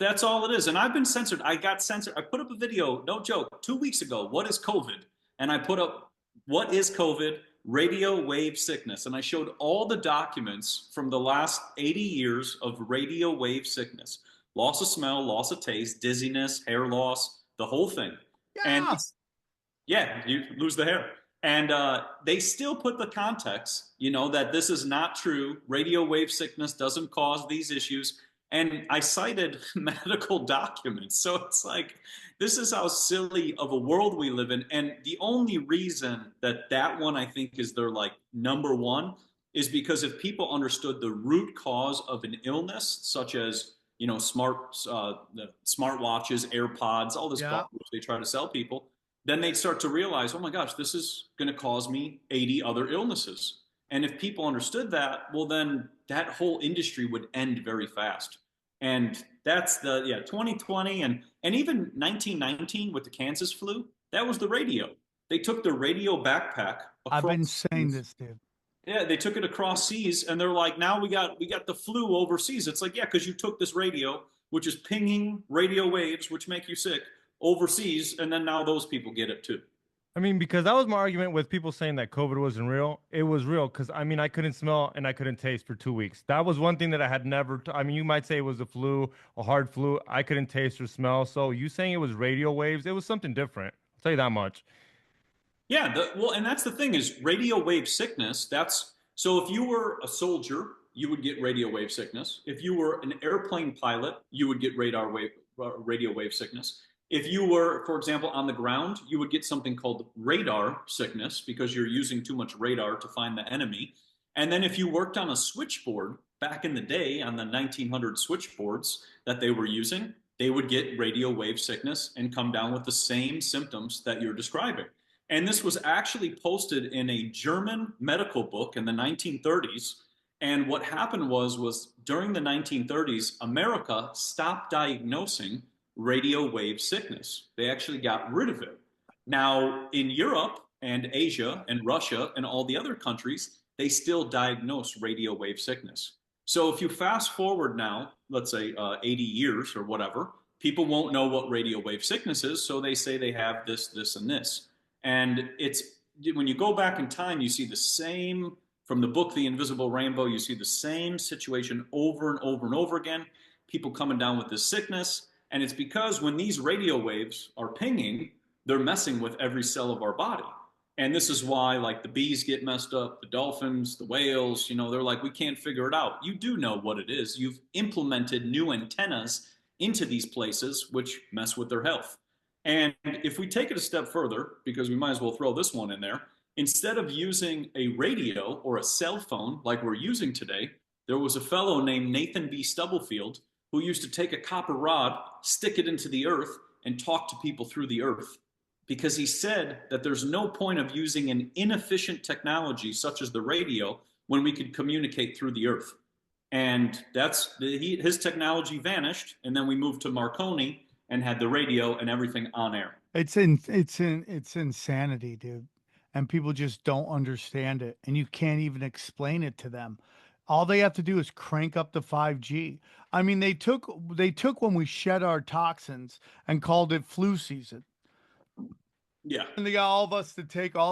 That's all it is. And I've been censored. I got censored. I put up a video, no joke, 2 weeks ago. What is COVID? And I put up, what is COVID? Radio wave sickness. And I showed all the documents from the last 80 years of radio wave sickness: loss of smell, loss of taste, dizziness, hair loss, the whole thing. And Yeah. it's, yeah, you lose the hair. And they still put the context, that this is not true. Radio wave sickness doesn't cause these issues. And I cited medical documents. So it's like, this is how silly of a world we live in. And the only reason that that one, I think, is their like number one is because if people understood the root cause of an illness, such as, smart watches, AirPods, all this Yeah. garbage they try to sell people, then they'd start to realize, oh my gosh, this is going to cause me 80 other illnesses. And if people understood that, well, then that whole industry would end very fast. And that's the, yeah, 2020 and even 1919 with the Kansas flu, that was the radio. They took the radio backpack I've been across saying seas. this, dude. Yeah, they took it across seas and they're like, now we got the flu overseas. It's like, yeah, because you took this radio, which is pinging radio waves, which make you sick overseas, and then now those people get it too. I mean, because that was my argument with people saying that COVID wasn't real. It was real because I mean, I couldn't smell and I couldn't taste for 2 weeks. That was one thing that I had never. I mean, you might say it was a flu, a hard flu. I couldn't taste or smell. So you saying it was radio waves, it was something different. I'll tell you that much. Yeah, well, and that's the thing is radio wave sickness. That's so if you were a soldier, you would get radio wave sickness. If you were an airplane pilot, you would get radio wave sickness. If you were, for example, on the ground, you would get something called radar sickness because you're using too much radar to find the enemy. And then if you worked on a switchboard back in the day on the 1900 switchboards that they were using, they would get radio wave sickness and come down with the same symptoms that you're describing. And this was actually posted in a German medical book in the 1930s. And what happened was during the 1930s, America stopped diagnosing radio wave sickness. They actually got rid of it. Now, in Europe and Asia and Russia and all the other countries, they still diagnose radio wave sickness. So if you fast forward now, let's say 80 years or whatever, people won't know what radio wave sickness is. So they say they have this, this, and this. And it's when you go back in time, you see the same from the book The Invisible Rainbow, you see the same situation over and over and over again. People coming down with this sickness. And it's because when these radio waves are pinging, they're messing with every cell of our body. And this is why, like, the bees get messed up, the dolphins, the whales, they're like, we can't figure it out. You do know what it is. You've implemented new antennas into these places, which mess with their health. And if we take it a step further, because we might as well throw this one in there, instead of using a radio or a cell phone like we're using today, there was a fellow named Nathan B. Stubblefield who used to take a copper rod, stick it into the earth, and talk to people through the earth. Because he said that there's no point of using an inefficient technology such as the radio when we could communicate through the earth. And his technology vanished, and then we moved to Marconi and had the radio and everything on air. It's insanity, dude. And people just don't understand it, and you can't even explain it to them. All they have to do is crank up the 5G. I mean, they took when we shed our toxins and called it flu season. Yeah. And they got all of us to take all